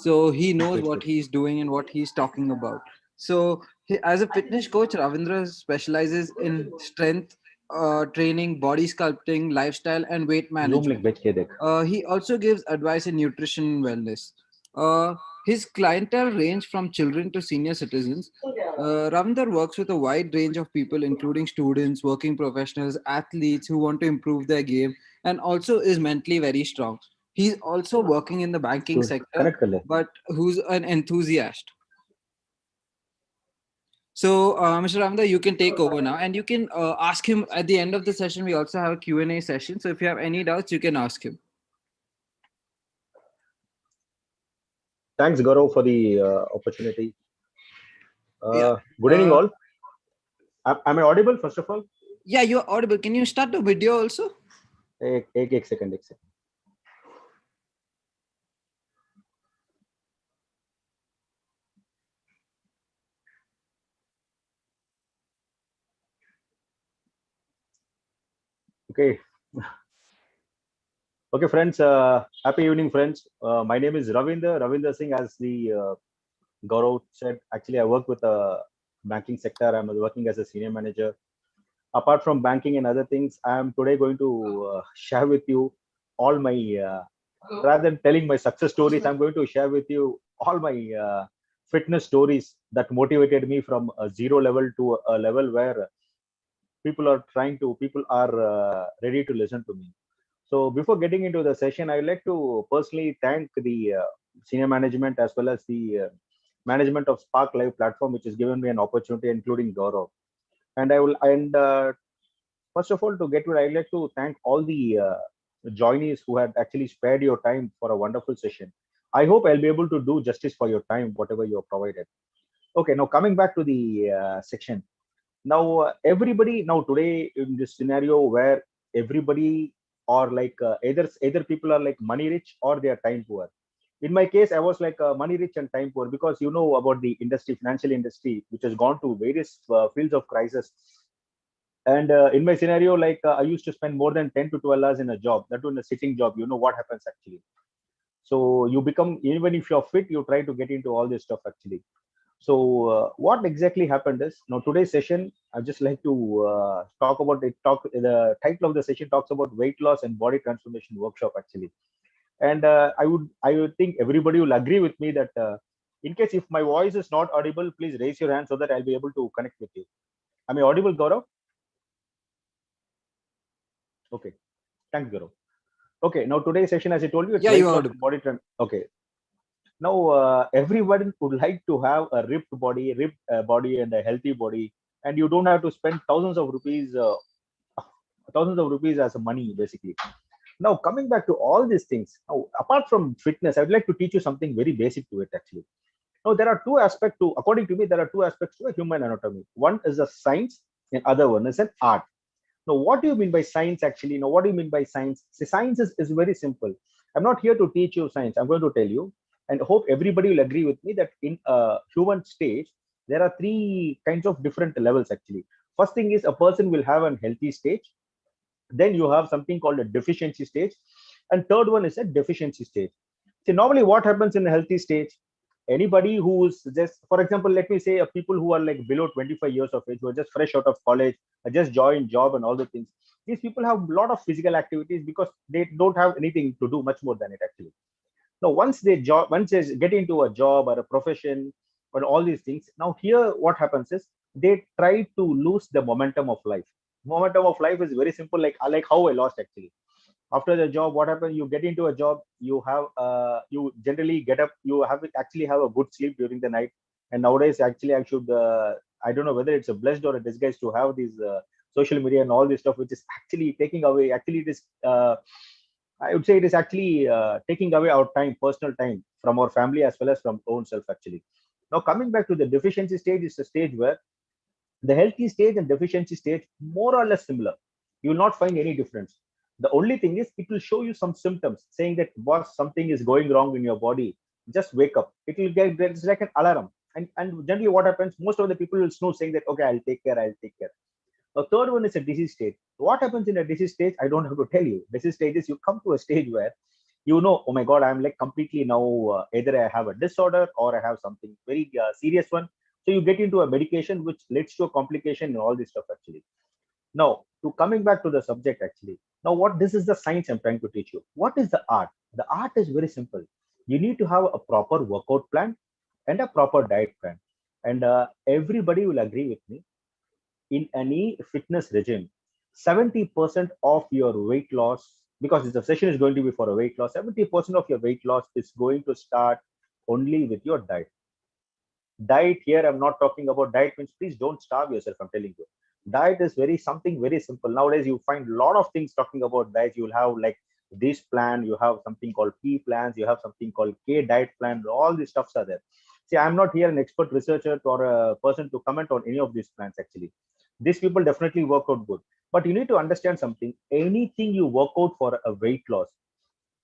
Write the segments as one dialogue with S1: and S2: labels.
S1: So he knows what
S2: Definitely.
S1: he's doing and what he's talking about. So as a fitness coach, Ravindra specializes in strength training, body sculpting, lifestyle, and weight
S2: Zoom link
S1: management.
S2: भेज के देख.
S1: He also gives advice in nutrition and wellness. His clientele range from children to senior citizens. Ravindra works with a wide range of people, including students, working professionals, athletes who want to improve their game, and also is mentally very strong. He's also working in the banking
S2: तू
S1: sector,
S2: connect कर ले.
S1: but who's an enthusiast. So, Mr. Ravindra, you can take over now, and you can ask him at the end of the session. We also have a Q&A session. So, if you have any doubts, you can ask him.
S2: Thanks, Gaurav, for the opportunity.
S1: Yeah.
S2: Good evening, all. Am I audible, first of all?
S1: Yeah, you're audible. Can you start the video also?
S2: एक second. Okay. Okay, friends. Happy evening, friends. My name is Ravinder Singh. As the Gaurav said, actually, I work with the banking sector. I'm working as a senior manager. Apart from banking and other things, I am today going to share with you all my, rather than telling my success stories, I'm going to share with you all my fitness stories that motivated me from a zero level to a level where people are ready to listen to me. So before getting into the session, I would like to personally thank the senior management as well as the management of Spark.Live platform, which has given me an opportunity, including Gaurav. And I will, and first of all, to get to it, I'd like to thank all the joinees who had actually spared your time for a wonderful session. I hope I'll be able to do justice for your time, whatever you have provided. Okay, now coming back to the section. Now, everybody, now today in this scenario where everybody or like either people are like money rich or they are time poor. In my case, I was like money rich and time poor because you know about the industry, financial industry, which has gone to various fields of crisis. And in my scenario, like I used to spend more than 10 to 12 hours in a job, that was in a sitting job. You know what happens actually. So you become, even if you're fit, you try to get into all this stuff actually. So what exactly happened is, now today's session, I just like to talk about it. The title of the session talks about weight loss and body transformation workshop actually. And I would think everybody will agree with me that in case if my voice is not audible, please raise your hand so that I'll be able to connect with you. Am I audible, Gaurav? Okay, thanks, Gaurav. Okay, now today's session, as I told you, it's
S1: Yeah, you
S2: weight
S1: are
S2: loss
S1: audible.
S2: and body trend. Okay, now everyone would like to have a ripped body and a healthy body, and you don't have to spend thousands of rupees as a money basically. Now coming back to all these things, now apart from fitness, I would like to teach you something very basic to it actually. Now there are two aspects to, according to me, there are two aspects to a human anatomy. One is a science, and other one is an art. Now, what do you mean by science actually? Now, what do you mean by science? See, science is very simple. I'm not here to teach you science. I'm going to tell you, and hope everybody will agree with me that in a human stage, there are three kinds of different levels actually. First thing is a person will have a healthy stage. Then you have something called a deficiency stage. And third one is a deficiency stage. See, normally what happens in a healthy stage? Anybody who's just, for example, let me say people who are like below 25 years of age, who are just fresh out of college, just joined job and all the things. These people have a lot of physical activities because they don't have anything to do much more than it actually. Now, once they get into a job or a profession or all these things, now here what happens is they try to lose the momentum of life. Momentum of life is very simple, like how I lost actually. After the job, what happens? You get into a job, you generally get up, you have actually have a good sleep during the night. And nowadays, actually, I don't know whether it's a blessed or a disguise to have these social media and all this stuff, which is actually taking away. Actually, it is. I would say it is actually taking away our time, personal time, from our family as well as from own self. Actually, now coming back to the deficiency stage, is a stage where the healthy stage and deficiency stage more or less similar. You will not find any difference. The only thing is it will show you some symptoms saying that boss, something is going wrong in your body. Just wake up. It will get, it's like an alarm. And generally what happens, most of the people will snooze saying that okay, I'll take care. The third one is a disease state. What happens in a disease stage? I don't have to tell you. Disease stage is you come to a stage where you know, oh my god, I'm like completely now, either I have a disorder or I have something very serious one. So you get into a medication which leads to a complication and all this stuff actually. Now, to coming back to the subject actually, now what this is the science I'm trying to teach you. What is the art? The art is very simple. You need to have a proper workout plan and a proper diet plan. And everybody will agree with me, in any fitness regime, 70% of your weight loss, because the session is going to be for a weight loss, 70% of your weight loss is going to start only with your diet. Diet here, I'm not talking about diet means please don't starve yourself. I'm telling you, diet is very something very simple. Nowadays, you find a lot of things talking about diet. You'll have like this plan, you have something called P plans, you have something called K diet plan. All these stuffs are there. See, I'm not here an expert researcher or a person to comment on any of these plans actually. These people definitely work out good. But you need to understand something. Anything you work out for a weight loss,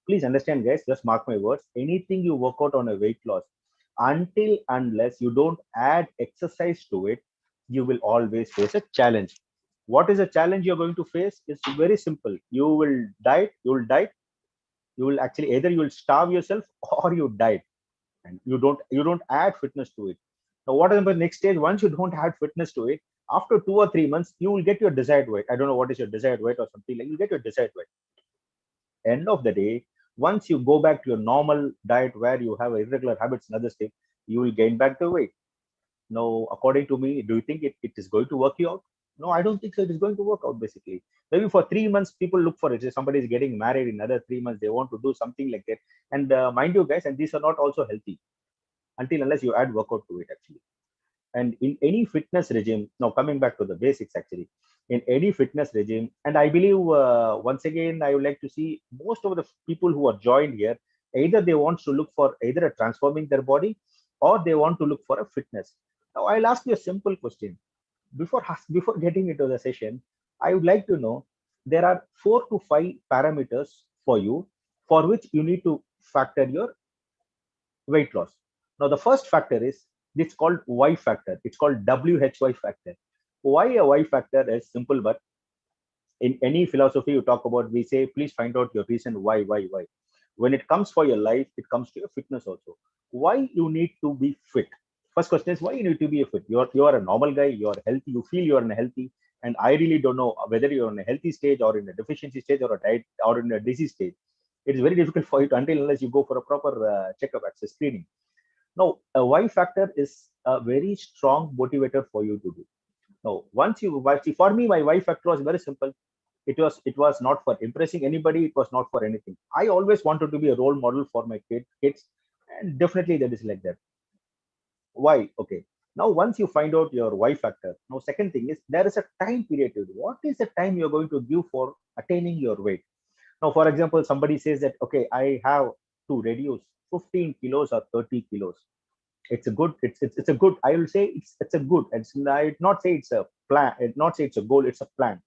S2: please understand, guys, just mark my words. Anything you work out on a weight loss, until unless you don't add exercise to it, you will always face a challenge. What is a challenge you're going to face? It's very simple. You will actually either you will starve yourself or you diet, and you don't add fitness to it. Now, what is the next stage? Once you don't add fitness to it, after 2 or 3 months, you will get your desired weight. I don't know what is your desired weight or something like. You get your desired weight. End of the day, once you go back to your normal diet where you have irregular habits and other stuff, you will gain back the weight. Now, according to me, do you think it is going to work you out? No, I don't think so. It is going to work out basically. Maybe for 3 months, people look for it. If somebody is getting married in another 3 months, they want to do something like that. And mind you, guys, and these are not also healthy until unless you add workout to it actually. And in any fitness regime, now coming back to the basics actually, in any fitness regime, and I believe once again I would like to see most of the people who are joined here, either they want to look for either a transforming their body or they want to look for a fitness. Now I'll ask you a simple question before getting into the session. I would like to know, there are 4 to 5 parameters for you for which you need to factor your weight loss. Now, the first factor is, it's called Y factor. It's called WHY factor. Why a Y factor is simple, but in any philosophy you talk about, we say, please find out your reason why. When it comes for your life, it comes to your fitness also. Why you need to be fit? First question is, why you need to be a fit? You are a normal guy. You are healthy. You feel you are in a healthy. And I really don't know whether you're in a healthy stage or in a deficiency stage or a diet or in a disease stage. It is very difficult for you to, until unless you go for a proper checkup, access screening. Now, a Y factor is a very strong motivator for you to do. Now, see, for me, my Y factor was very simple. It was not for impressing anybody. It was not for anything. I always wanted to be a role model for my kids, and definitely that is like that. Why? Okay. Now, once you find out your Y factor, now second thing is, there is a time period to it. What is the time you're going to give for attaining your weight? Now, for example, somebody says that, okay, I have to reduce 15 kilos or 30 kilos. It's a good, it's a good, I will say it's a good, I would not say it's a plan, it not say it's a goal, it's a plan.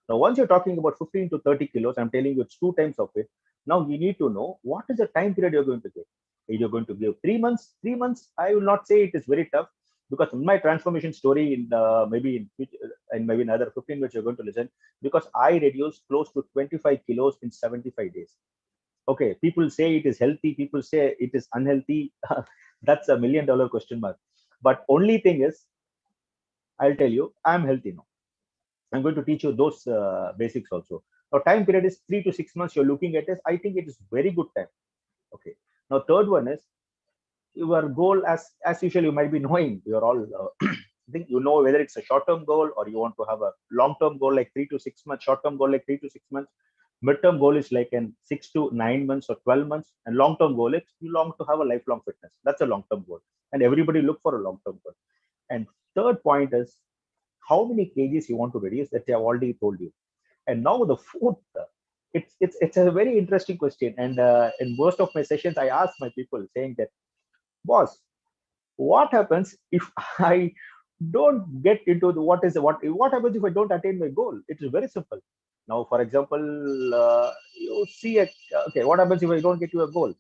S2: Now, once you're talking about 15 to 30 kilos, I'm telling you it's 2 times of it. Now you need to know what is the time period you're going to give. If you're going to give 3 months, 3 months, I will not say it is very tough, because in my transformation story, in maybe in and maybe another 15 minutes you're going to listen, because I reduced close to 25 kilos in 75 days. Okay, people say it is healthy, people say it is unhealthy. That's a $1 million question mark. But only thing is, I'll tell you, I'm healthy now. I'm going to teach you those basics also. Now, time period is 3 to 6 months. You're looking at this. I think it is very good time. Okay. Now, third one is your goal. As usual, you might be knowing. You're all think you know whether it's a short-term goal or you want to have a long-term goal like 3 to 6 months. Short-term goal like 3 to 6 months. Mid-term goal is like in 6 to 9 months or 12 months, and long-term goal is you long to have a lifelong fitness. That's a long-term goal, and everybody look for a long-term goal. And third point is how many kgs you want to reduce, that I have already told you. And now the fourth, it's a very interesting question. And in most of my sessions, I ask my people saying that, boss, what happens if I don't get into the what happens if I don't attain my goal? It is very simple. Now, for example, you see okay, what happens if I don't get to a goal?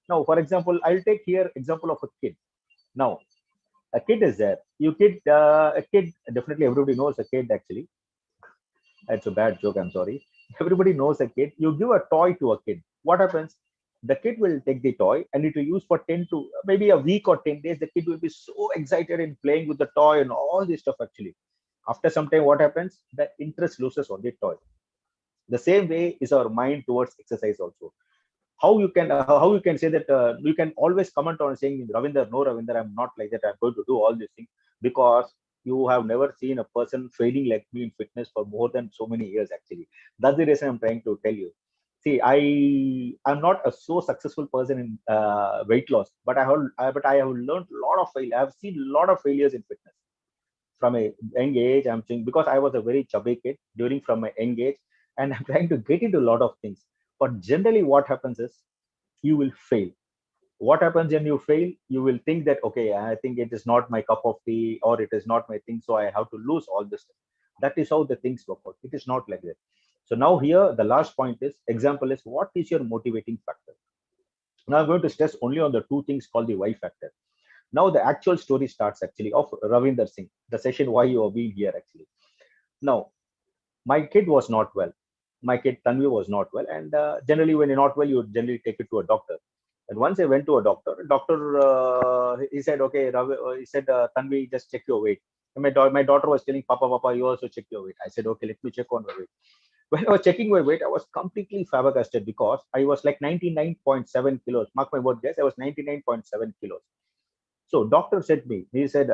S2: Now, for example, I'll take here example of a kid. Now, a kid is there. A kid, definitely everybody knows a kid actually. It's a bad joke, I'm sorry. Everybody knows a kid. You give a toy to a kid. What happens? The kid will take the toy and it will use for 10 to maybe a week or 10 days. The kid will be so excited in playing with the toy and all this stuff actually. After some time, what happens? The interest loses on the toy. The same way is our mind towards exercise also. How you can say that you can always comment on saying, Ravinder, no, Ravinder, I'm not like that. I'm going to do all these things because you have never seen a person failing like me in fitness for more than so many years. Actually, that's the reason I'm trying to tell you. See, I'm not a so successful person in weight loss, but I have learned a lot of fail. I've seen a lot of failures in fitness from a young age. I'm saying because I was a very chubby kid during from my young age, and I'm trying to get into a lot of things. But generally, what happens is you will fail. What happens when you fail? You will think that okay, I think it is not my cup of tea, or it is not my thing, so I have to lose all this stuff. That is how the things work out. It is not like that. So now here the last point is example is what is your motivating factor? Now I'm going to stress only on the two things called the why factor. Now the actual story starts actually of Ravinder Singh, the session why you are being here actually. Now my kid was not well. My kid Tanvi was not well, and generally when you're not well, you generally take it to a doctor. And once I went to a doctor, he said, okay, he said, Tanvi, just check your weight. And my daughter was telling, Papa, you also check your weight. I said, okay, let me check on my weight. When I was checking my weight, I was completely flabbergasted because I was like 99.7 kilos. Mark my word, guys, I was 99.7 kilos. So doctor said me, he said,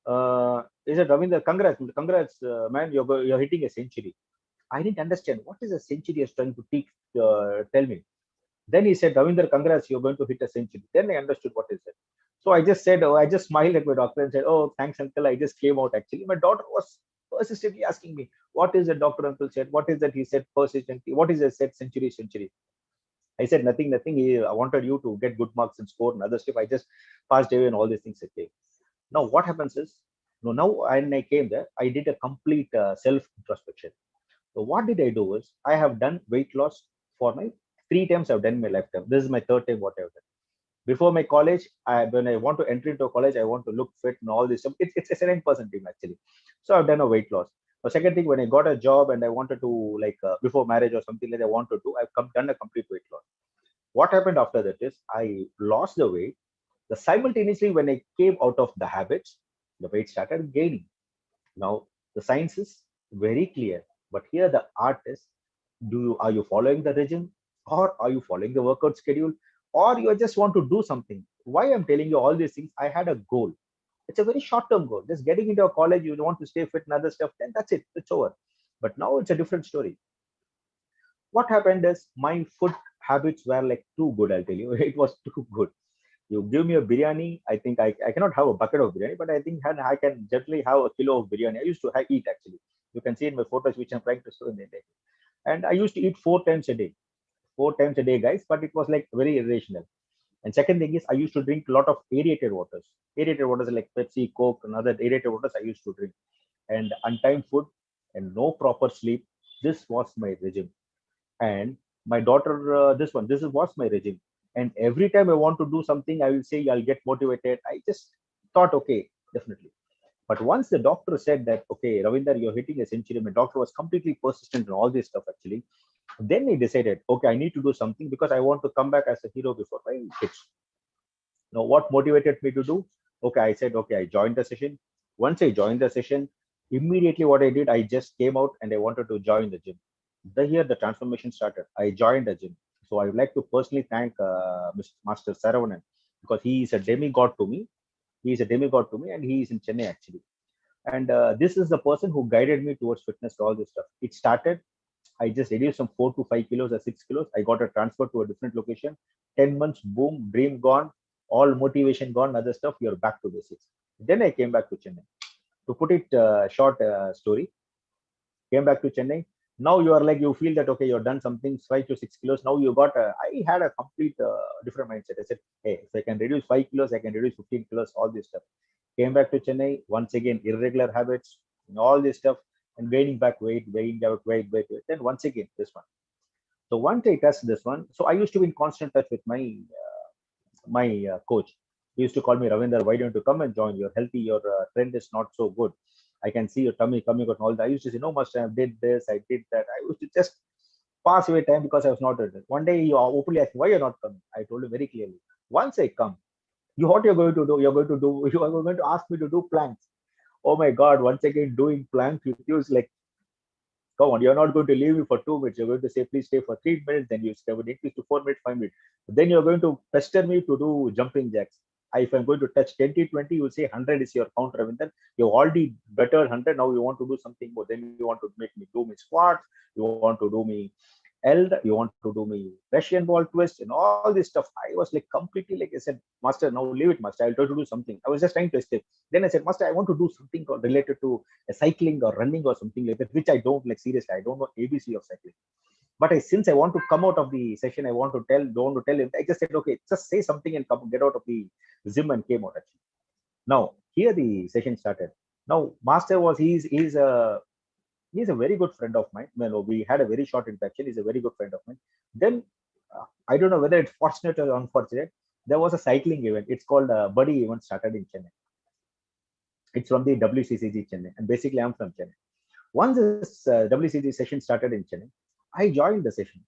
S2: Ravinder, congrats, man, you're hitting a century. I didn't understand what is a century is trying to tell me. Then he said, Ravinder, congrats, you're going to hit a century. Then I understood what is it. So I just said, I just smiled at my doctor and said, oh, thanks, uncle. I just came out actually. My daughter was persistently asking me, what is the doctor uncle said? What is that he said persistently? What is it said century? I said, nothing. I wanted you to get good marks and score and other stuff. I just passed away and all these things. Okay. Now what happens is, now when I came there, I did a complete self introspection. So what did I do is I have done weight loss for my three times I've done in my lifetime. This is my third time what I've done. Before my college, when I want to enter into a college, I want to look fit and all this stuff. It's a 7% team actually. So I've done a weight loss. The second thing, when I got a job and I wanted to like before marriage or something like I want to do, done a complete weight loss. What happened after that is I lost the weight. The simultaneously when I came out of the habits, the weight started gaining. Now the science is very clear, but here the art is: are you following the regime, or are you following the workout schedule, or you just want to do something? Why I'm telling you all these things? I had a goal. It's a very short-term goal. Just getting into a college, you want to stay fit and other stuff, then that's it. It's over. But now it's a different story. What happened is my food habits were like too good. I'll tell you, it was too good. You give me a biryani, I think I cannot have a bucket of biryani, but I think I can generally have a kilo of biryani. I used to eat actually. You can see in my photos, which I'm trying to show in the day. And I used to eat four times a day, guys, but it was like very irrational. And second thing is, I used to drink a lot of aerated waters. Aerated waters like Pepsi, Coke, and other aerated waters I used to drink. And untimed food and no proper sleep. This was my regime. And my daughter, this was my regime. And every time I want to do something, I will say I'll get motivated. I just thought, okay, definitely. But once the doctor said that, okay, Ravinder, you're hitting a century, my doctor was completely persistent in all this stuff actually. Then he decided, okay, I need to do something because I want to come back as a hero before my kids. Now what motivated me to do? Okay, I said, okay, I joined the session. Once I joined the session, immediately what I did, I just came out and I wanted to join the gym. Here the transformation started. I joined the gym. So I would like to personally thank Mr. Master Saravanan, because he is a demigod to me. He is a demigod to me, and he is in Chennai actually. And this is the person who guided me towards fitness, all this stuff. It started, I just reduced some 4 to 5 kilos or 6 kilos. I got a transfer to a different location. 10 months, boom, dream gone, all motivation gone, other stuff. You're back to basics. Then I came back to Chennai. To put it short story, came back to Chennai. Now you are like, you feel that, okay, you've done something, 5 to 6 kilos. Now you got, I had a complete different mindset. I said, hey, if I can reduce 5 kilos, I can reduce 15 kilos, all this stuff. Came back to Chennai, once again, irregular habits, all this stuff, and gaining back weight, gaining out weight. Then once again, this one. So once I touched this one, so I used to be in constant touch with my coach. He used to call me, Ravinder, why don't you come and join? You're healthy, your trend is not so good. I can see your tummy coming out and all that. I used to say, no, must I did this, I did that. I used to just pass away time because I was not ready. One day he openly asked me, why you're not coming? I told him very clearly, once I come, you what you're going to do? You're going to do. You are going to ask me to do planks. Oh my God! Once again, doing planks with you is like, come on, you're not going to leave me for 2 minutes. You're going to say, please stay for 3 minutes. Then you stay with increase to 4 minutes, 5 minutes. Then you're going to pester me to do jumping jacks. If I'm going to touch 20, 20, you'll say 100 is your counter. And then you already better 100. Now you want to do something more. Then you want to make me do me squats. You want to do me Eld, you want to do me Russian ball twist and all this stuff. I was like completely like I said, Master, now leave it, Master. I'll try to do something. I was just trying to escape. Then I said, Master, I want to do something related to cycling or running or something like that, which I don't like seriously. I don't know ABC of cycling. But since I want to come out of the session, I want to don't want to tell him. I just said, okay, just say something and come get out of the gym and came out actually. Now here the session started. Now Master was he's a very good friend of mine. Well, we had a very short interaction. He's a very good friend of mine. Then I don't know whether it's fortunate or unfortunate. There was a cycling event. It's called Buddy event started in Chennai. It's from the WCCG Chennai, and basically I'm from Chennai. Once this WCG session started in Chennai, I joined the session.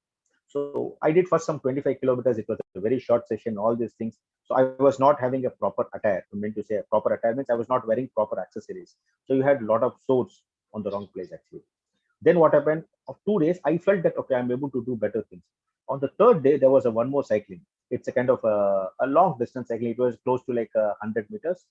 S2: So I did first some 25 kilometers. It was a very short session, all these things. So I was not having a proper attire. I meant to say a proper attire means I was not wearing proper accessories. So you had a lot of swords on the wrong place actually. Then what happened? Of 2 days, I felt that okay, I'm able to do better things. On the third day, there was a one more cycling. It's a kind of a long distance cycling. It was close to like 100 meters.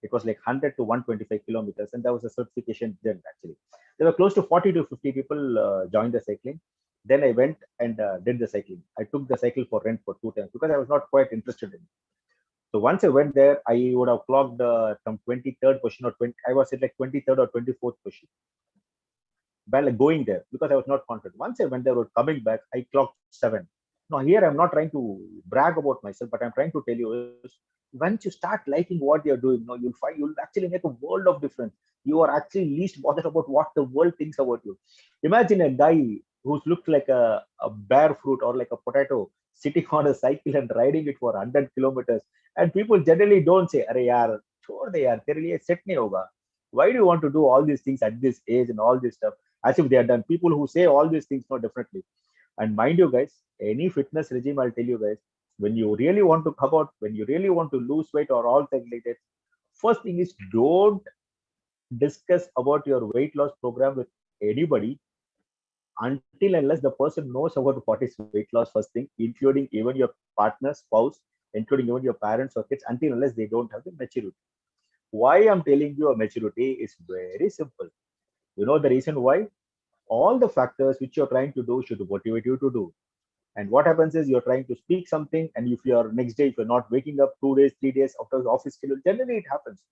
S2: It was like 100 to 125 kilometers, and there was a certification then actually. There were close to 40 to 50 people joined the cycling. Then I went and did the cycling. I took the cycle for rent for 2 times because I was not quite interested in it. So once I went there, I would have clocked from 23rd position or 20. I was at like 23rd or 24th position while going there because I was not confident. Once I went there or coming back, I clocked 7. Now here I'm not trying to brag about myself, but I'm trying to tell you is once you start liking what you're doing, you'll find you'll actually make a world of difference. You are actually least bothered about what the world thinks about you. Imagine a guy who looks like a bare fruit or like a potato sitting on a cycle and riding it for 100 kilometers. And people generally don't say, Arey yaar, chhod de yaar, tere liye set nahi hoga. Why do you want to do all these things at this age and all this stuff? As if they are done. People who say all these things, no, definitely. And mind you, guys, any fitness regime, I'll tell you guys, when you really want to come out, when you really want to lose weight or all things like that, first thing is don't discuss about your weight loss program with anybody until unless the person knows about what is weight loss first thing, including even your partner, spouse, including even your parents or kids, until unless they don't have the maturity. Why I'm telling you a maturity is very simple. You know the reason why? All the factors which you're trying to do should motivate you to do. And what happens is you're trying to speak something, and if you're next day, if you're not waking up 2 days, 3 days after the office schedule, generally it happens.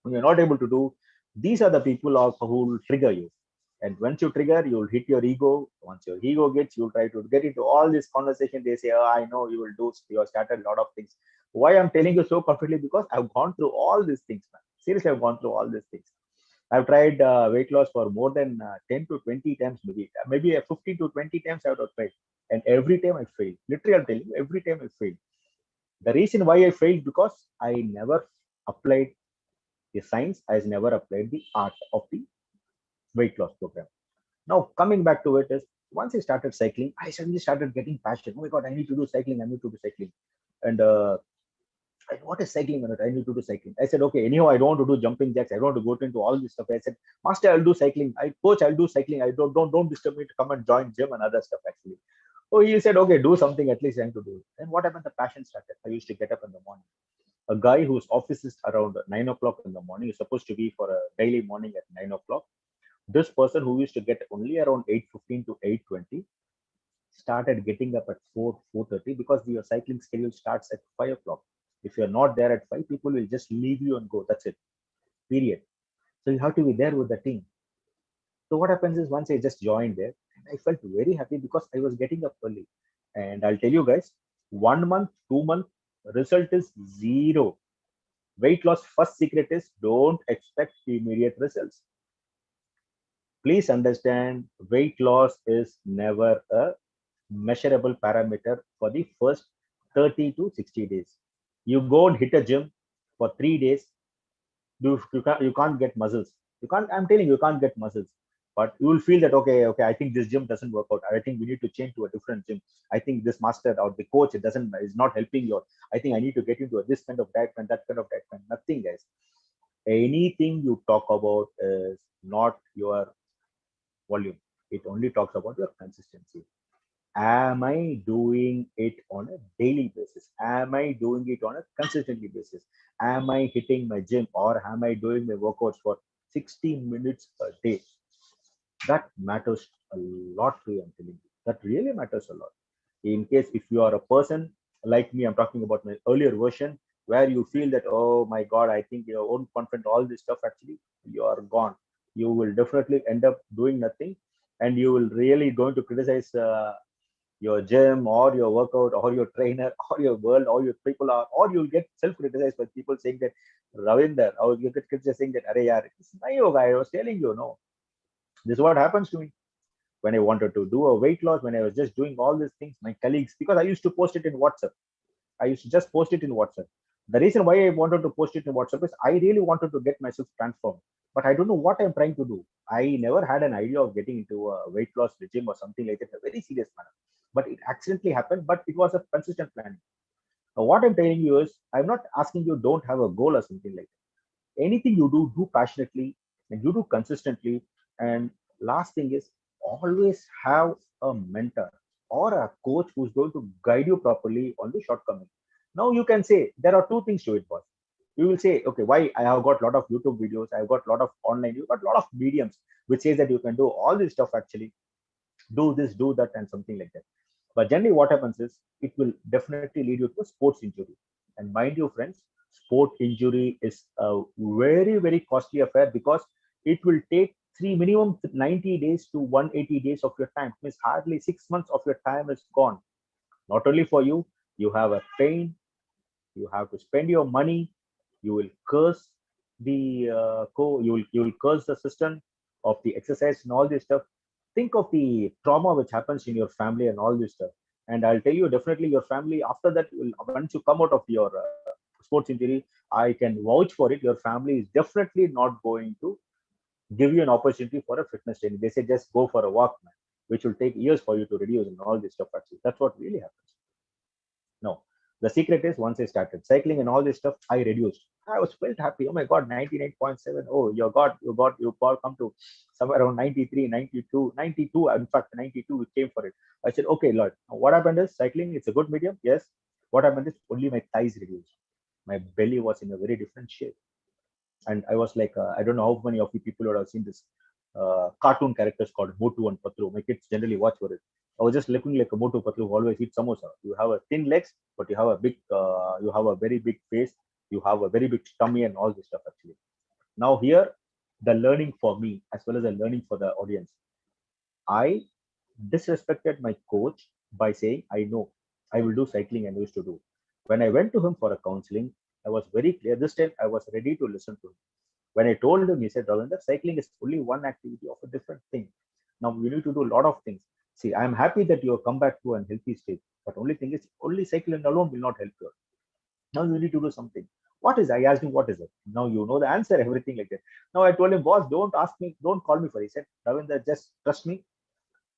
S2: When you're not able to do, these are the people also who will trigger you. And once you trigger, you'll hit your ego. Once your ego gets, you'll try to get into all this conversation. They say, oh, I know you will do, you have started a lot of things. Why I'm telling you so confidently? Because I've gone through all these things, man. Seriously, I've gone through all these things. I've tried weight loss for more than 10 to 20 times, maybe 15 to 20 times I would have tried. And every time I failed. Literally, I'll tell you, every time I failed. The reason why I failed because I never applied the science, I never applied the art of the weight loss program. Now, coming back to it is once I started cycling, I suddenly started getting passion. Oh my God, I need to do cycling. I need to do cycling. And what is cycling? I need to do cycling. I said, okay, anyhow, I don't want to do jumping jacks. I don't want to go into all this stuff. I said, Master, I'll do cycling. Coach, I'll do cycling. I don't disturb me to come and join gym and other stuff actually. Oh, he said, okay, do something at least. I am to do it. And what happened? The passion started. I used to get up in the morning. A guy whose office is around 9 o'clock in the morning is supposed to be for a daily morning at 9 o'clock. This person who used to get only around 8:15 to 8:20 started getting up at 4:30 because your cycling schedule starts at 5 o'clock. If you're not there at 5, people will just leave you and go. That's it. Period. So you have to be there with the team. So what happens is once I just joined there, and I felt very happy because I was getting up early. And I'll tell you guys, 1 month, 2 month, result is zero. Weight loss first secret is don't expect immediate results. Please understand, weight loss is never a measurable parameter for the first 30 to 60 days. You go and hit a gym for 3 days, you can't get muscles. You can't, I'm telling you, you can't get muscles. But you will feel that okay, I think this gym doesn't work out. I think we need to change to a different gym. I think this master or the coach, it doesn't is not helping you. I think I need to get into this kind of diet plan, that kind of diet plan. Nothing, guys. Anything you talk about is not your volume. It only talks about your consistency. Am I doing it on a daily basis? Am I doing it on a consistently basis? Am I hitting my gym or am I doing my workouts for 60 minutes a day? That matters a lot to you, I'm telling you. That really matters a lot. In case if you are a person like me, I'm talking about my earlier version, where you feel that, oh my God, I think your own confident, all this stuff, actually, you are gone. You will definitely end up doing nothing, and you will really going to criticize your gym or your workout or your trainer or your world or your people are, or you'll get self-criticized by people saying that Ravinder, or you get criticized saying that, Arey yaar, it's my yoga, I was telling you, no. This is what happens to me when I wanted to do a weight loss, when I was just doing all these things, my colleagues, because I used to post it in WhatsApp. I used to just post it in WhatsApp. The reason why I wanted to post it in WhatsApp is I really wanted to get myself transformed, but I don't know what I'm trying to do. I never had an idea of getting into a weight loss regime or something like that in a very serious manner. But it accidentally happened, but it was a consistent planning. Now, what I'm telling you is, I'm not asking you don't have a goal or something like that. Anything you do, do passionately and you do consistently. And last thing is, always have a mentor or a coach who's going to guide you properly on the shortcoming. Now you can say there are two things to it, boss. You will say, okay, why I have got a lot of YouTube videos, I've got a lot of online, you've got a lot of mediums which says that you can do all this stuff actually, do this, do that, and something like that. But generally, what happens is it will definitely lead you to a sports injury. And mind you, friends, sport injury is a very, very costly affair because it will take three minimum 90 days to 180 days of your time. Means hardly 6 months of your time is gone. Not only for you, you have a pain, you have to spend your money, you will curse the you will curse the system of the exercise and all this stuff. Think of the trauma which happens in your family and all this stuff. And I'll tell you, definitely your family after that will, once you come out of your sports injury, I can vouch for it, your family is definitely not going to give you an opportunity for a fitness training. They say just go for a walk, man, which will take years for you to reduce and all this stuff. Actually, that's what really happens. No, the secret is once I started cycling and all this stuff, I reduced. I was felt happy. Oh my God, 99.7. Oh, you got come to somewhere around 93, 92, 92. In fact, 92, we came for it. I said, okay, Lord, what happened is cycling, it's a good medium. Yes. What happened is only my thighs reduced. My belly was in a very different shape. And I was like, I don't know how many of you people would have seen this cartoon characters called Motu and Patru. My kids generally watch for it. I was just looking like a Motu Patru who always eats samosa. You have a thin legs, but you have a very big face. You have a very big tummy and all this stuff actually. Now here, the learning for me as well as the learning for the audience. I disrespected my coach by saying, I know I will do cycling and I used to do. When I went to him for a counseling, I was very clear. This time I was ready to listen to him. When I told him, he said, Ravinder, cycling is only one activity of a different thing. Now you need to do a lot of things. See, I'm happy that you have come back to a healthy state, but only thing is, only cycling alone will not help you. Now you need to do something. What is? I asked him, what is it? Now you know the answer, everything like that. Now I told him, boss, don't ask me, don't call me for it. He said, Ravinder, just trust me.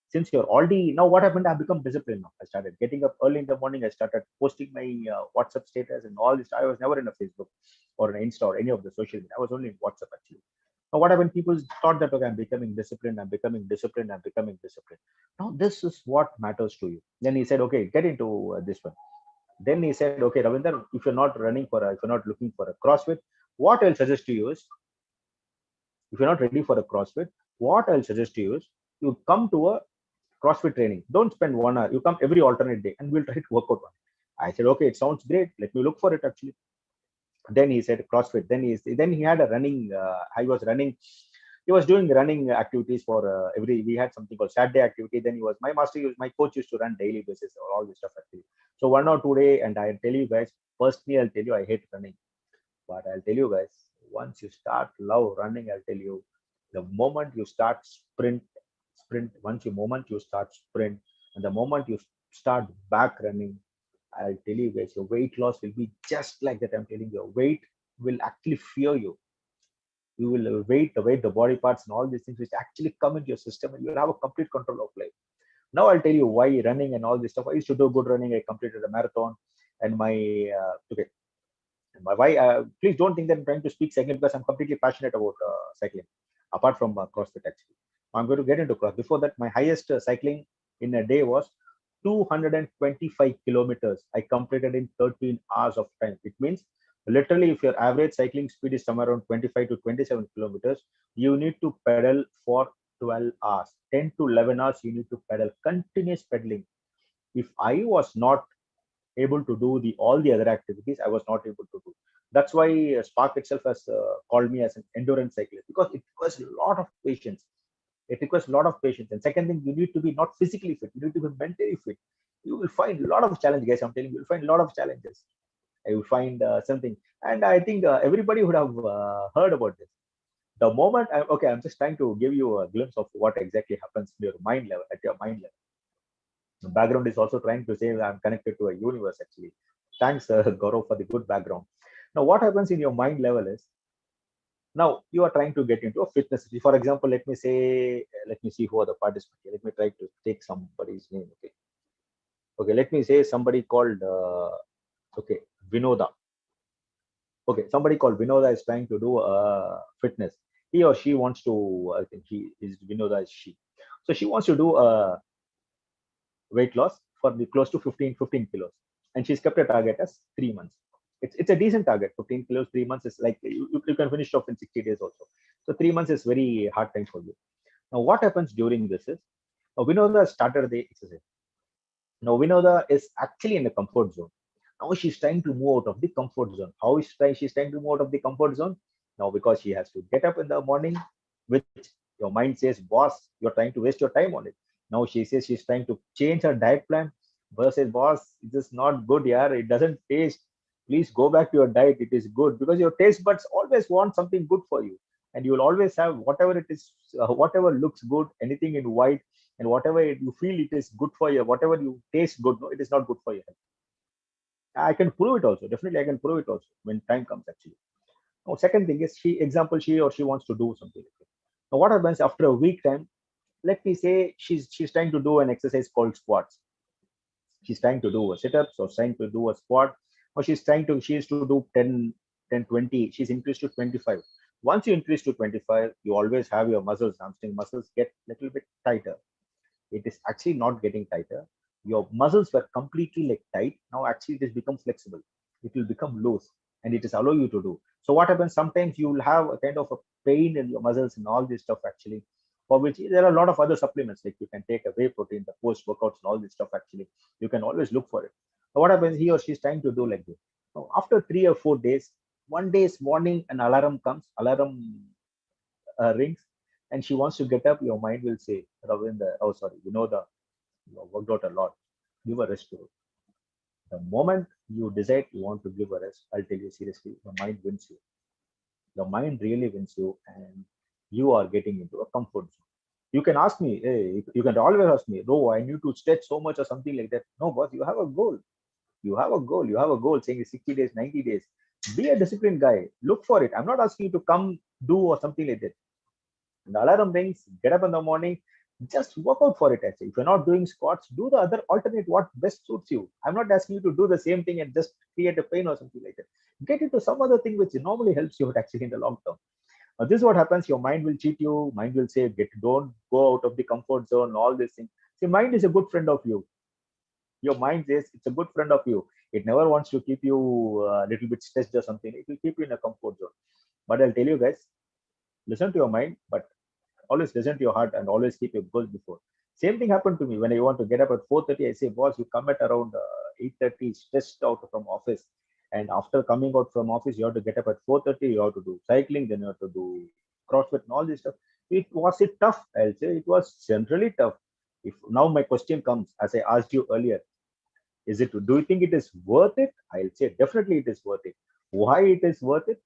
S2: Since you're already now, what happened? I've become disciplined now. I started getting up early in the morning. I started posting my WhatsApp status and all this. I was never in a Facebook or an Insta or any of the social media. I was only in WhatsApp actually. Now, what happened? People thought that okay, I'm becoming disciplined. I'm becoming disciplined. I'm becoming disciplined. Now, this is what matters to you. Then he said, okay, get into this one. Then he said, okay, Ravinder, if you're not running for if you're not looking for a CrossFit, what I'll suggest to you is, if you're not ready for a CrossFit, what I'll suggest to you is you come to a CrossFit training. Don't spend 1 hour. You come every alternate day and we'll try to work out one. I said, okay, it sounds great. Let me look for it actually. Then he said CrossFit. Then he had a running. I was running. He was doing running activities for every. We had something called Saturday activity. Then he was my master. My coach used to run daily basis or all this stuff actually. So 1 or 2 day, and I tell you guys, personally, I'll tell you, I hate running. But I'll tell you guys, once you start love running, I'll tell you, the moment you start moment you start sprint, and the moment you start back running, I'll tell you guys, your weight loss will be just like that. I'm telling you, your weight will actually fear you. You will weight the body parts and all these things which actually come into your system, and you will have a complete control of life. Now I'll tell you why running and all this stuff. I used to do good running. I completed a marathon, and my okay, my why. Please don't think that I'm trying to speak cycling, because I'm completely passionate about cycling. Apart from CrossFit, actually, I'm going to get into cross. Before that, my highest cycling in a day was 225 kilometers. I completed in 13 hours of time. It means literally, if your average cycling speed is somewhere around 25 to 27 kilometers, you need to pedal for 12 hours. 10 to 11 hours you need to pedal, continuous pedaling. If I was not able to do the all the other activities, I was not able to do. That's why Spark itself has called me as an endurance cyclist, because it requires a lot of patience. It requires a lot of patience. And second thing, you need to be not physically fit, you need to be mentally fit. You will find a lot of challenges, guys. I'm telling you, you'll find a lot of challenges. I will find something. And I think everybody would have heard about this. The moment I'm just trying to give you a glimpse of what exactly happens in your mind level, at your mind level. The background is also trying to say I'm connected to a universe, actually. Thanks, Gaurav, for the good background. Now, what happens in your mind level is, now you are trying to get into a fitness. For example, let me see who are the participants here. Let me try to take somebody's name. Okay. Okay. Let me say somebody called, okay, Vinoda. Okay. Somebody called Vinoda is trying to do fitness. He or she wants to, I think he is Vinoda is she. So she wants to do weight loss for the close to 15 kilos. And she's kept a target as 3 months. It's a decent target. 15 kilos, 3 months is like you can finish off in 60 days also. So 3 months is very hard time for you. Now, what happens during this is, Vinoda started the exercise. Now, Vinoda is actually in the comfort zone. Now she's trying to move out of the comfort zone. How is she's trying to move out of the comfort zone? Now, because she has to get up in the morning, which your mind says, boss, you're trying to waste your time on it. Now she says she's trying to change her diet plan. Boss says, boss, this is not good, yeah. It doesn't taste. Please go back to your diet. It is good, because your taste buds always want something good for you, and you will always have whatever it is, whatever looks good, anything in white, and whatever you feel it is good for you, whatever you taste good, no, it is not good for you. I can prove it also. Definitely, I can prove it also when time comes, actually. Now, second thing is, she or she wants to do something. Now, what happens after a week time? Let me say she's trying to do an exercise called squats. She's trying to do a sit-ups, or trying to do a squat, or she is to do 10, 10, 20. She's increased to 25. Once you increase to 25, you always have your muscles, hamstring muscles, get a little bit tighter. It is actually not getting tighter. Your muscles were completely like tight. Now actually it has become flexible. It will become loose, and it is allow you to do. So what happens? Sometimes you will have a kind of a pain in your muscles and all this stuff, actually. For which there are a lot of other supplements, like you can take a whey protein, the post workouts and all this stuff. Actually, you can always look for it. So what happens? He or she is trying to do like this. Now, after 3 or 4 days, one day's morning, an alarm comes. Alarm rings, and she wants to get up. Your mind will say, Ravinder, oh sorry, you have worked out a lot. Give a rest to it. The moment you decide you want to give a rest, I'll tell you seriously, the mind wins you. The mind really wins you, and you are getting into a comfort zone. You can ask me, hey, you can always ask me, no, I need to stretch so much or something like that. No, boss, you have a goal. You have a goal. You have a goal saying 60 days, 90 days. Be a disciplined guy. Look for it. I'm not asking you to come do or something like that. The alarm rings, get up in the morning, just work out for it. Actually, if you're not doing squats, do the other alternate what best suits you. I'm not asking you to do the same thing and just create a pain or something like that. Get into some other thing which normally helps you actually in the long term. This is what happens. Your mind will cheat you. Mind will say, don't go out of the comfort zone, all these things. See, mind is a good friend of you. Your mind says it's a good friend of you. It never wants to keep you a little bit stressed or something. It will keep you in a comfort zone. But I'll tell you guys, listen to your mind, but always listen to your heart, and always keep your goals before. Same thing happened to me when I want to get up at 4:30. I say, boss, you come at around 8:30, stressed out from office. And after coming out from office, you have to get up at 4:30. You have to do cycling, then you have to do CrossFit and all this stuff. It tough? I'll say it was generally tough. If now my question comes, as I asked you earlier, do you think it is worth it? I'll say definitely it is worth it. Why it is worth it?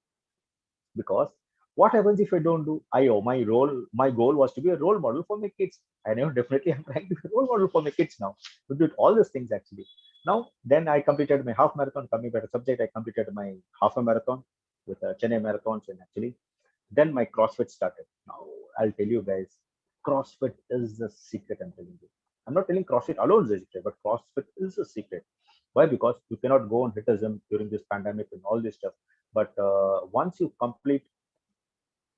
S2: Because what happens if I don't do? My goal was to be a role model for my kids. I know definitely I'm trying to be a role model for my kids now. To do all these things, actually. Now, then I completed my half marathon. Coming back to subject, I completed my half a marathon with Chennai marathons, and actually. Then my CrossFit started. Now I'll tell you guys, CrossFit is the secret. I'm telling you. I'm not telling CrossFit alone is the secret, but CrossFit is the secret. Why? Because you cannot go and hit a gym during this pandemic and all this stuff. But once you complete,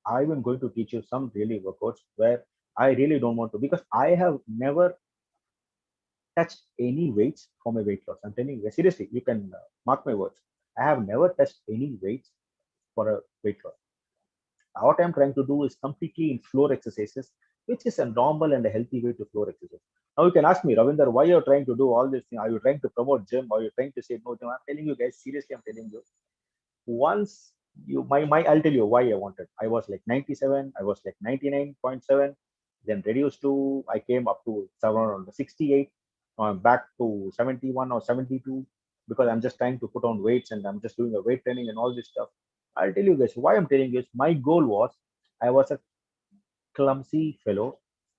S2: I am going to teach you some really workouts where I really don't want to, because I have never touched any weights for my weight loss. I'm telling you seriously. You can mark my words. I have never touched any weights for a weight loss. What I'm trying to do is completely in floor exercises, which is a normal and a healthy way to floor exercise. Now you can ask me, Ravinder, why you're trying to do all this thing? Are you trying to promote gym? Are you trying to say no gym? I'm telling you guys, seriously, I'm telling you. Once you my I'll tell you why I wanted. I was like 97, I was like 99.7, then reduced to I came up to around 68. Now I'm back to 71 or 72 because I'm just trying to put on weights and I'm just doing a weight training and all this stuff. I'll tell you guys why I'm telling you is my goal was I was a clumsy fellow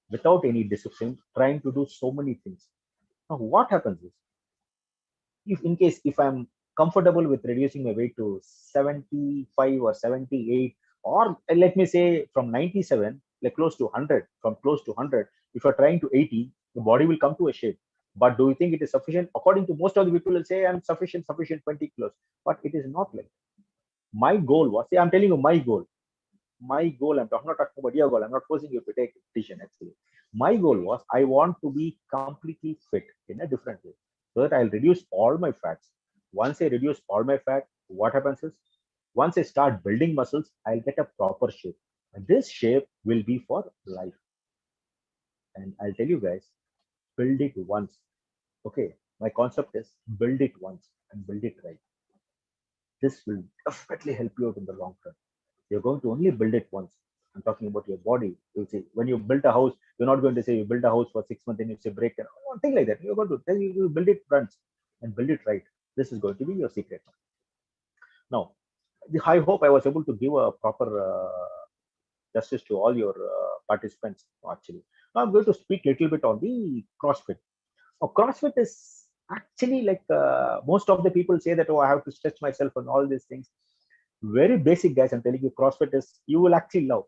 S2: without any discipline, trying to do so many things. Now, what happens is, if in case if I'm comfortable with reducing my weight to 75 or 78, or let me say from 97, like close to 100, from close to 100, if you're trying to 80, the body will come to a shape. But do you think it is sufficient? According to most of the people will say I'm sufficient 20 kilos, but it is not like my goal was, see, I'm telling you my goal, I'm not talking about your goal. I'm not forcing you to take a decision actually. My goal was I want to be completely fit in a different way so that I'll reduce all my fats. Once I reduce all my fat, what happens is once I start building muscles, I'll get a proper shape. And this shape will be for life. And I'll tell you guys, build it once. Okay. My concept is build it once and build it right. This will definitely help you out in the long term. You're going to only build it once. I'm talking about your body. You see, when you build a house, you're not going to say you build a house for 6 months and you say break it. Nothing like that. You're going to tell you build it once and build it right. This is going to be your secret. Now, I hope I was able to give a proper justice to all your participants. Actually, now I'm going to speak a little bit on the CrossFit. Now, CrossFit is actually like most of the people say that, oh, I have to stretch myself and all these things. Very basic, guys. I'm telling you, CrossFit is you will actually love.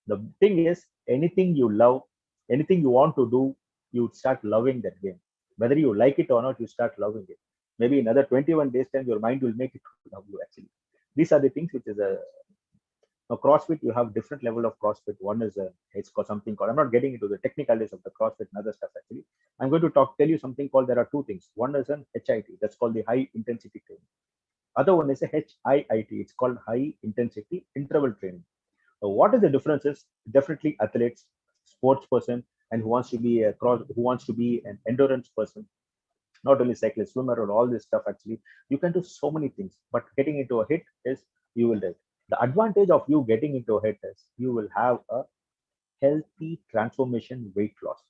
S2: The thing is, anything you love, anything you want to do, you start loving that game. Whether you like it or not, you start loving it. Maybe another 21 days time, your mind will make it to love you. Actually, these are the things which is a now CrossFit. You have different level of CrossFit. One is a it's called something called. I'm not getting into the technicalities of the CrossFit and other stuff. Actually, I'm going to tell you something called. There are two things. One is an HIT. That's called the high intensity training. Other one is a HIIT. It's called high intensity interval training. What is the difference is definitely athletes, sports person, and who wants to be an endurance person, not only cyclist, swimmer, or all this stuff. Actually, you can do so many things, but getting into a hit is you will do. The advantage of you getting into a hit is you will have a healthy transformation weight loss.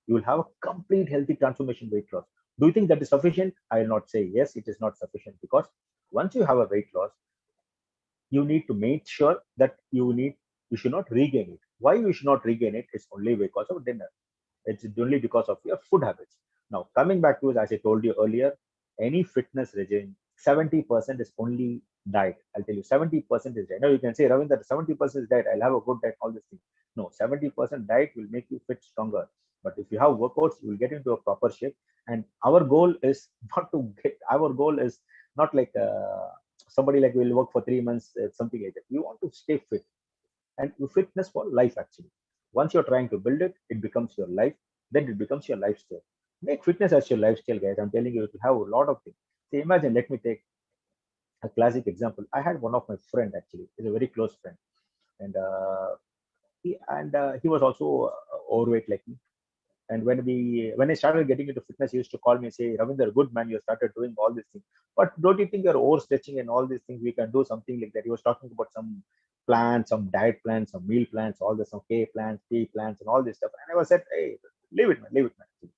S2: You will have a complete healthy transformation weight loss. Do you think that is sufficient? I will not say yes, it is not sufficient because once you have a weight loss, you need to make sure that you should not regain it. Why you should not regain it is only because of dinner. It's only because of your food habits. Now, coming back to it, as I told you earlier, any fitness regime, 70% is only diet. I'll tell you, 70% is diet. Now, you can say, Ravin, that 70% is diet. I'll have a good diet, all these things. No, 70% diet will make you fit stronger. But if you have workouts, you will get into a proper shape. And our goal is our goal is not like somebody like will work for 3 months, something like that. We want to stay fit and fitness for life actually. Once you're trying to build it, it becomes your life, then it becomes your lifestyle. Make fitness as your lifestyle, guys. I'm telling you, to have a lot of things. See, imagine, let me take a classic example. I had one of my friend actually, he's a very close friend, and he was also overweight like me. And when I started getting into fitness, he used to call me and say, Ravinder, good man, you started doing all these things. But don't you think you're overstretching and all these things? We can do something like that. He was talking about some plans, some diet plans, some meal plans, all this, some K plans, P plans, and all this stuff. And I was said, hey, leave it, man, leave it, man.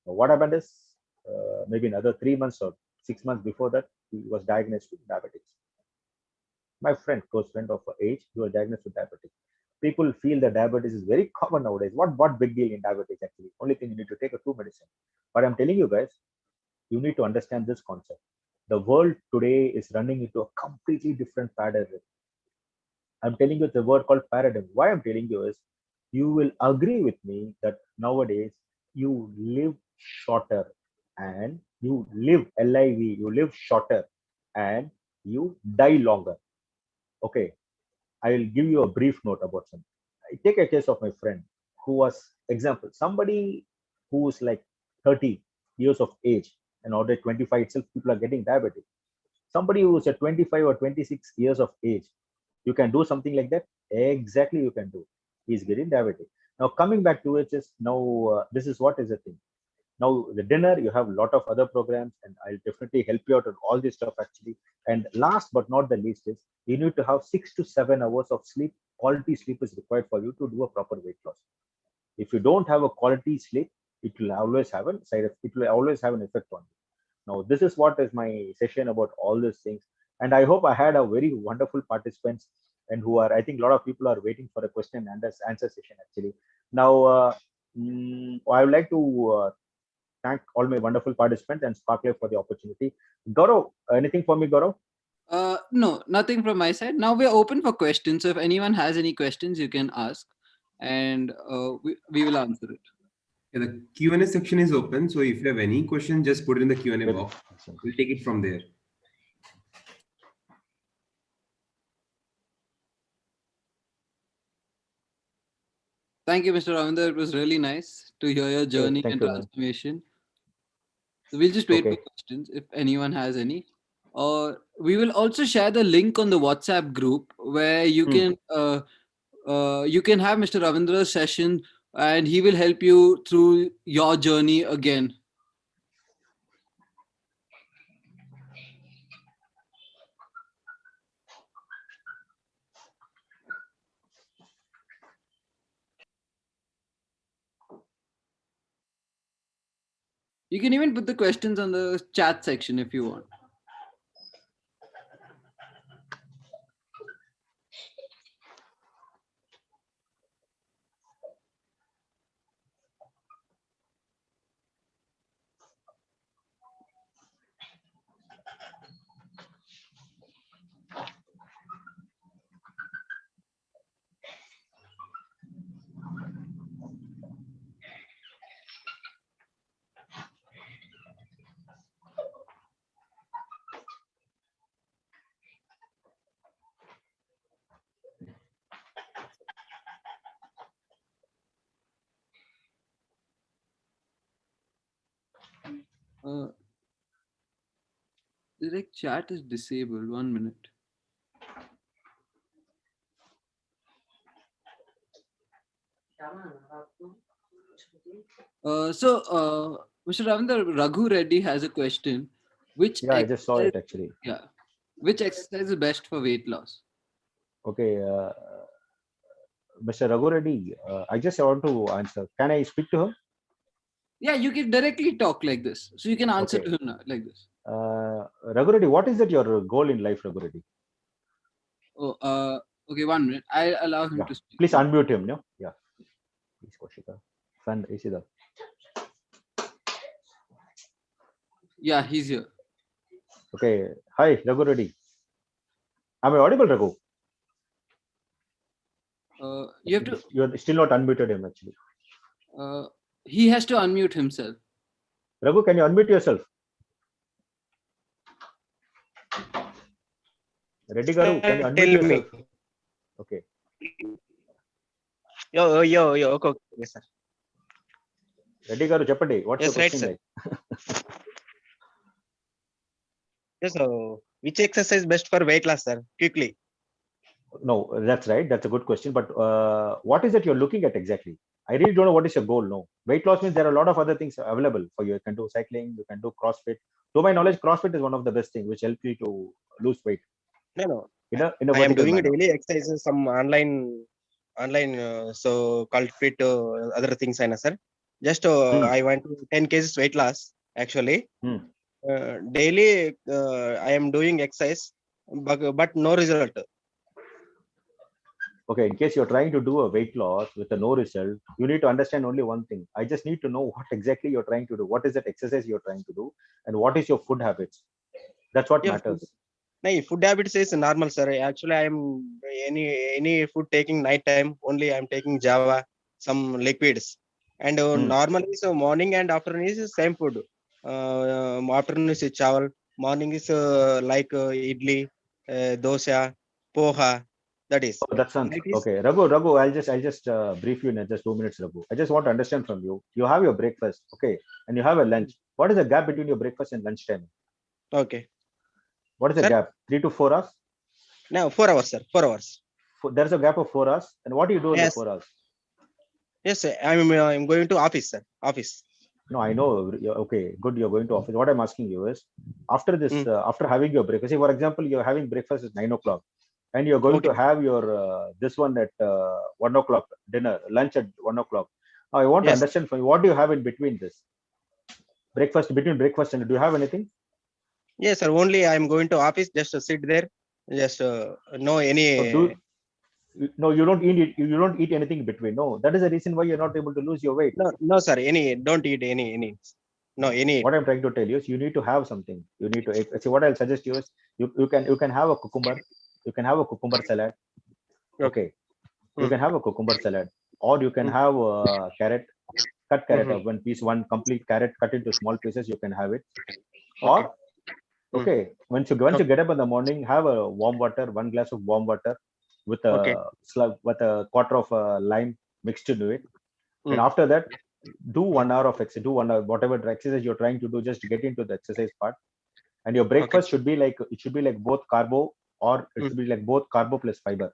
S2: So what happened is, maybe another 3 months or 6 months before that, he was diagnosed with diabetes. My friend, close friend of age, he was diagnosed with diabetes. People feel that diabetes is very common nowadays. What big deal in diabetes actually? Only thing you need to take a two medicine. But I'm telling you guys, you need to understand this concept. The world today is running into a completely different paradigm. I'm telling you the word called paradigm. Why I'm telling you is you will agree with me that nowadays you live shorter and you live live, you live shorter and you die longer. Okay, I will give you a brief note about something. I take a case of my friend who was, example, somebody who is like 30 years of age and already 25 itself, people are getting diabetic. Somebody who is at 25 or 26 years of age, you can do something like that. Exactly, you can do. He's getting diabetic. Now, coming back to it, is now this is what is the thing. Now, the dinner, you have a lot of other programs, and I'll definitely help you out on all this stuff actually. And last but not the least is you need to have 6 to 7 hours of sleep. Quality sleep is required for you to do a proper weight loss. If you don't have a quality sleep, it will always have a side effect. It will always have an effect on you. Now, this is what is my session about all these things. And I hope I had a very wonderful participants and who are, I think a lot of people are waiting for a question and answer session actually. Now, I would like to thank all my wonderful participants and Spark.Live for the opportunity. Gaurav, anything for me, Gaurav?
S1: No, nothing from my side. Now we're open for questions. So if anyone has any questions, you can ask, and we will answer it.
S3: Yeah, the Q&A section is open. So if you have any question, just put it in the Q&A
S2: Very
S3: box.
S2: excellent.
S3: We'll take it from there.
S1: Thank you, Mr. Ravinder. It was really nice to hear your
S2: Hey,
S1: journey
S2: thank
S1: and
S2: you, man.
S1: transformation. So we'll just wait for
S2: Okay.
S1: questions if anyone has any. Or we will also share the link on the WhatsApp group where
S2: Hmm.
S1: you can have Mr. Ravindra's session and he will help you through your journey again. You can even put the questions on the chat section if you want. Uh, direct chat is disabled. 1 minute. Mr. Ravindra, Raghu Reddy has a question. Which
S2: Yeah, I just saw
S1: exercise,
S2: it actually.
S1: yeah, which exercise is best for weight loss?
S2: Okay, Mr. Raghu Reddy, I just want to answer. Can I speak to him?
S1: Yeah, you can directly talk like this. So you can answer
S2: Okay.
S1: to him now, like this.
S2: Raghu Reddy, what is it your goal in life, Raghu Reddy?
S1: Oh, okay, 1 minute. I'll allow him
S2: Yeah.
S1: to speak.
S2: Please unmute him, no? Yeah. Please, Koshika. Fan, is he there?
S1: Yeah, he's here.
S2: Okay. Hi, Raghu Reddy. Am I audible, Raghu?
S1: You have to.
S2: You're still not unmuted him, actually.
S1: He has to unmute himself.
S2: Raghu, can you unmute yourself? Reddy Garu, can you unmute
S4: Tell
S2: yourself?
S4: me.
S2: Okay.
S4: Yo, okay, sir.
S2: Reddy Garu, Chapati, what's
S4: Yes,
S2: your
S4: right,
S2: question
S4: sir.
S2: like?
S4: Yes, which exercise best for weight loss, sir? Quickly.
S2: No, that's right. That's a good question. But what is it you're looking at exactly? I really don't know what is your goal. No, weight loss means there are a lot of other things available for you. You can do cycling, you can do CrossFit. To my knowledge, CrossFit is one of the best things which help you to lose weight
S4: No.
S2: in a
S4: I am
S2: vertical
S4: doing
S2: manner.
S4: daily exercises, some online, so cultivate other things, sir. Just
S2: Hmm.
S4: I want to 10 kgs weight loss, actually.
S2: Hmm.
S4: Daily, I am doing exercise, but no result.
S2: Okay, in case you're trying to do a weight loss with a no result, you need to understand only one thing. I just need to know what exactly you're trying to do. What is that exercise you're trying to do, and what is your food habits? That's what
S4: Yeah,
S2: matters.
S4: No, food habits is normal, sir. Actually, I am any food taking night time. Only I am taking Java, some liquids, and normally so morning and afternoon is the same food. Afternoon is chawal. Morning is like idli, dosa, poha. That is.
S2: Oh, that sounds
S4: Night is
S2: okay. Raghu, I'll just brief you in just 2 minutes, Raghu. I just want to understand from you. You have your breakfast, okay, and you have a lunch. What is the gap between your breakfast and lunch time?
S4: okay,
S2: What is the
S4: sir.
S2: gap? 3 to 4 hours?
S4: Now 4 hours, sir. 4 hours.
S2: There's a gap of 4 hours. And what do you do in the
S4: Yes,
S2: 4 hours?
S4: yes, sir. I'm going to office, sir. Office.
S2: No, I know. Okay, good. You're going to office. What I'm asking you is, after this,
S4: Mm,
S2: after having your breakfast, say for example, you're having breakfast at 9 o'clock, and you're going to
S4: okay.
S2: have your this one at 1 o'clock dinner, lunch at 1 o'clock. Now, I want to
S4: Yes, sir.
S2: understand from you, what do you have in between this breakfast, between breakfast and do you have anything?
S4: Yes, sir. Only I'm going to office just to sit there. Just no
S2: So
S4: any.
S2: no, you don't eat it. You don't eat anything in between. No, that is the reason why you're not able to lose your weight.
S4: No, no, sir. Any. Don't eat any. No, any.
S2: What I'm trying to tell you is, you need to have something. You need to see. What I'll suggest you is, you can have a cucumber. You can have a cucumber salad.
S4: Okay.
S2: Okay, you
S4: Mm,
S2: can have a cucumber salad, or you can
S4: mm,
S2: have a carrot, cut carrot,
S4: mhm.
S2: one piece, one complete carrot, cut into small pieces. You can have it.
S4: Okay.
S2: Or
S4: Mm,
S2: okay, once you
S4: okay.
S2: get up in the morning, have a warm water, 1 glass of warm water with
S4: Okay.
S2: a slug, with a quarter of a lime mixed into it. And
S4: Mm,
S2: after that, do
S4: mm,
S2: 1 hour of exercise. Do 1 hour, whatever exercise you're trying to do, just get into the exercise part. And your
S4: okay.
S2: breakfast should be like, it should be like both carbo, or it
S4: Mm,
S2: should be like both carbo plus fiber.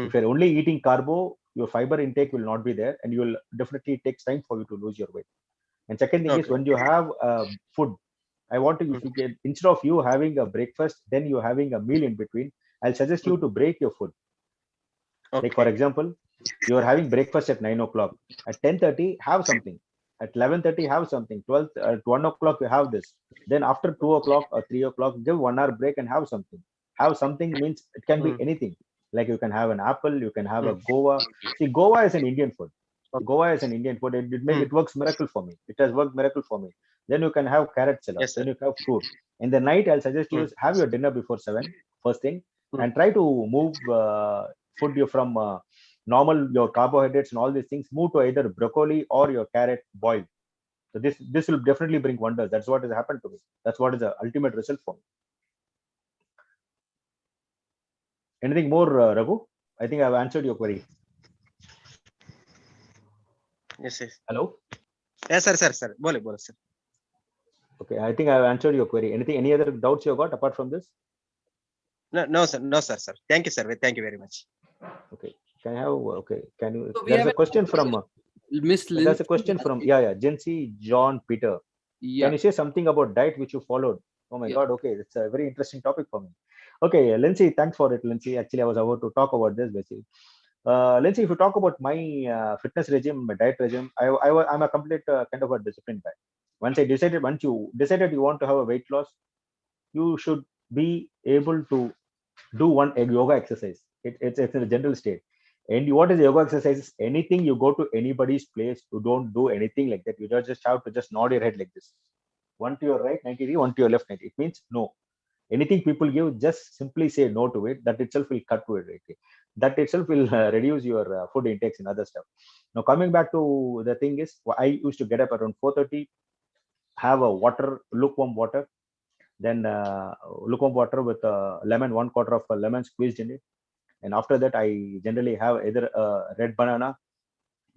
S2: If
S4: mm,
S2: you're only eating carbo, your fiber intake will not be there, and you will definitely, it takes time for you to lose your weight. And second thing is,
S4: okay.
S2: when you have food, I want to,
S4: Mm,
S2: if you get, instead of you having a breakfast, then you having a meal in between, I'll suggest
S4: mm,
S2: you to break your food. Like for
S4: okay.
S2: example, you are having breakfast at 9 o'clock. At 10:30, have something. At 11:30, have something. 12 at 1 o'clock, you have this. Then after 2 o'clock or 3 o'clock, give 1 hour break and have something. Have something means it can be
S4: Mm,
S2: anything. Like you can have an apple, you can have a
S4: mm,
S2: guava. See, guava is an Indian food.
S4: okay.
S2: Goa is an Indian food.
S4: Mm,
S2: It works miracle for me. It has worked miracle for me. Then you can have carrot salad.
S4: yes, sir.
S2: Then you have fruit. In the night, I'll suggest you
S4: Mm,
S2: is, have your dinner before 7, first thing,
S4: mm,
S2: and try to move food you from normal, your carbohydrates and all these things. Move to either broccoli or your carrot boiled. So this will definitely bring wonders. That's what has happened to me. That's what is the ultimate result for me. Anything more, Raghu? I think I've answered your query.
S4: yes, yes.
S2: Hello.
S4: Yes, sir, sir, sir. Bole, sir.
S2: Okay, I think I've answered your query. Anything? Any other doubts you got apart from this?
S4: No, no, sir. No, sir, sir. Thank you, sir. Thank you very much.
S2: Okay. Can I have? Okay. Can you?
S1: So we
S2: There's
S1: have
S2: a question from.
S1: Miss
S2: There's a
S1: Lindsay.
S2: question from. Yeah. Jency John Peter. Can
S1: Yeah,
S2: you say something about diet which you followed? Oh my
S1: yeah.
S2: God. Okay, it's a very interesting topic for me. Okay, Lindsay. Thanks for it, Lindsay. Actually, I was about to talk about this basically. Lindsay, if you talk about my fitness regime, my diet regime, I'm a complete kind of a disciplined guy. Once you decided you want to have a weight loss, you should be able to do one yoga exercise. It's in a general state. And what is yoga exercises? Anything, you go to anybody's place, you don't do anything like that. You just have to just nod your head like this. One to your right 90 degree, one to your left 90. It means no. Anything people give, just simply say no to it. That itself will cut to it. Right? That itself will reduce your food intakes and other stuff. Now coming back to the thing is, I used to get up around 4:30, have a water, lukewarm water, then lukewarm water with lemon, one quarter of a lemon squeezed in it. And after that, I generally have either a red banana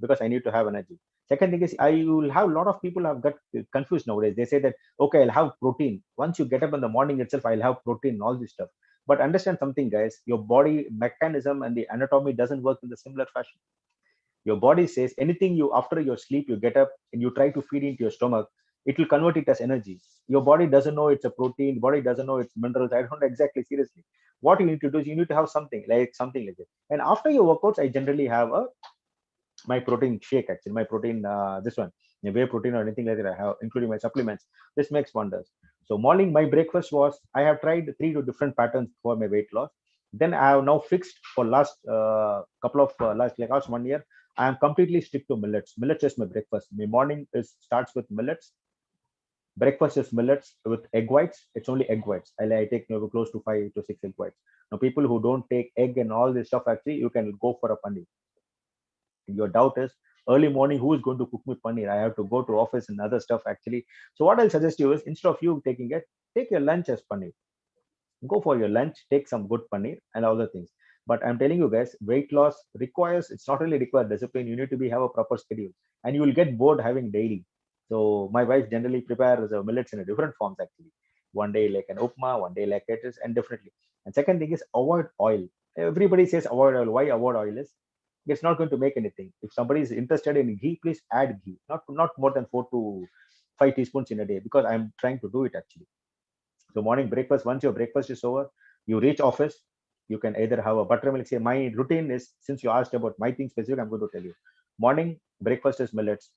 S2: because I need to have energy. Second thing is, I will have, a lot of people have got confused nowadays. They say that, okay, I'll have protein. Once you get up in the morning itself, I'll have protein, all this stuff. But understand something, guys, your body mechanism and the anatomy doesn't work in the similar fashion. Your body says anything, you after your sleep, you get up and you try to feed into your stomach, it will convert it as energy. Your body doesn't know it's a protein, body doesn't know it's minerals. I don't know exactly, seriously. What you need to do is, you need to have something like that. And after your workouts, I generally have a my protein shake, actually my protein, this one, whey protein or anything like that I have, including my supplements. This makes wonders. So morning, my breakfast was, I have tried three to different patterns for my weight loss. Then I have now fixed for last couple of last 1 year, I am completely stick to millets. Millets is my breakfast. My morning is starts with millets. Breakfast is millets with egg whites. It's only egg whites. I take close to 5 to 6 egg whites. Now, people who don't take egg and all this stuff, actually, you can go for a paneer. Your doubt is early morning, who is going to cook me paneer? I have to go to office and other stuff, actually. So what I'll suggest you is, instead of you taking it, take your lunch as paneer. Go for your lunch, take some good paneer and other things. But I'm telling you guys, weight loss requires, it's not only require discipline, you need to have a proper schedule, and you will get bored having daily. So my wife generally prepares the millets in a different forms, actually. One day like an upma, one day like it is, and differently. And second thing is, avoid oil. Everybody says avoid oil. Why avoid oil is, it's not going to make anything. If somebody is interested in ghee, please add ghee, not more than 4 to 5 teaspoons in a day, because I'm trying to do it, actually. So morning breakfast, once your breakfast is over, you reach office, you can either have a buttermilk. Say my routine is, since you asked about my thing specific, I'm going to tell you. Morning breakfast is millets.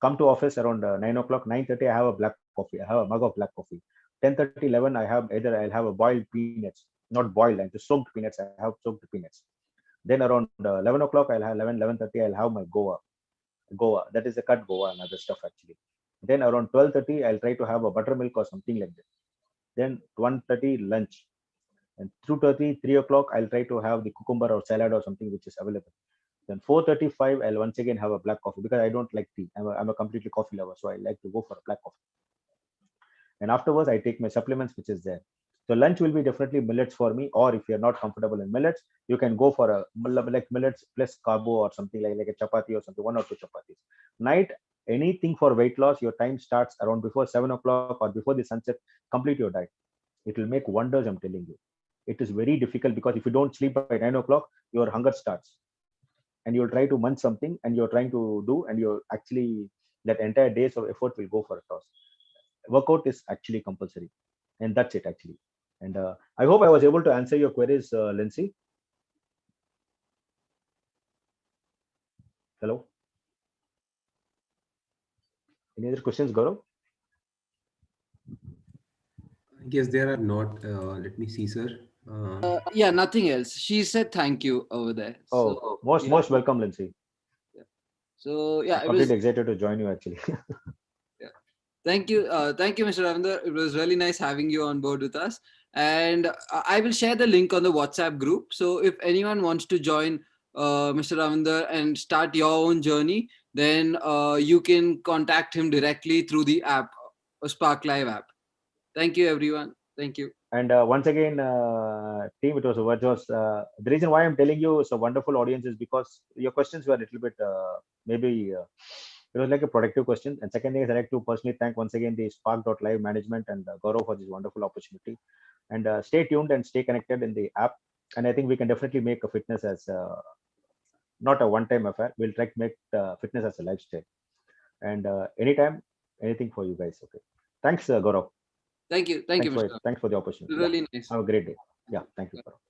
S2: Come to office around 9 o'clock, 9:30. I have a black coffee. I have a mug of black coffee. 10:30, 11. I'll have a boiled peanuts, not boiled, and the soaked peanuts. I have soaked peanuts. Then around 11 o'clock, I'll have 11:30. I'll have my Goa. That is a cut Goa and other stuff, actually. Then around 12:30, I'll try to have a buttermilk or something like that. Then 1:30 lunch, and 2:30, 3 o'clock, I'll try to have the cucumber or salad or something which is available. Then 4:35, I'll once again have a black coffee, because I don't like tea. I'm a completely coffee lover, so I like to go for a black coffee. And afterwards, I take my supplements, which is there. So lunch will be definitely millets for me, or if you're not comfortable in millets, you can go for a like millets plus carbo or something like a chapati or something, 1 or 2 chapatis. Night, anything for weight loss, your time starts around before 7 o'clock or before the sunset. Complete your diet. It will make wonders, I'm telling you. It is very difficult, because if you don't sleep by 9 o'clock, your hunger starts, and you'll try to munch something, and you're trying to do, and you're actually, that entire days of effort will go for a toss. Workout is actually compulsory, and that's it, actually. And I hope I was able to answer your queries, Lindsay. Hello. Any other questions, Gaurav?
S3: I guess there are not. Let me see, sir.
S1: Yeah, nothing else. She said thank you over there.
S2: Oh,
S1: So
S2: most
S1: yeah,
S2: most welcome, Lindsay.
S1: yeah. So yeah,
S2: I'm
S1: it was.
S2: completely excited to join you, actually.
S1: Yeah. Thank you, Mr. Ravindra. It was really nice having you on board with us. And I will share the link on the WhatsApp group. So if anyone wants to join Mr. Ravindra and start your own journey, then you can contact him directly through the app, Spark.Live app. Thank you, everyone. Thank you.
S2: And once again, team, the reason why I'm telling you it's a wonderful audience is because your questions were a little bit maybe it was like a productive question. And second thing is, I like to personally thank once again the Spark.Live management and Gaurav for this wonderful opportunity. And stay tuned and stay connected in the app. And I think we can definitely make a fitness as not a one-time affair. We'll try to make fitness as a lifestyle. And anytime, anything for you guys. Okay. Thanks, Gaurav.
S1: Thank you,
S2: Thanks for
S1: Mr.
S2: Thanks for the opportunity. Yeah.
S1: Really nice.
S2: Have a great day. Yeah. Thank you, Gaurav. Bye.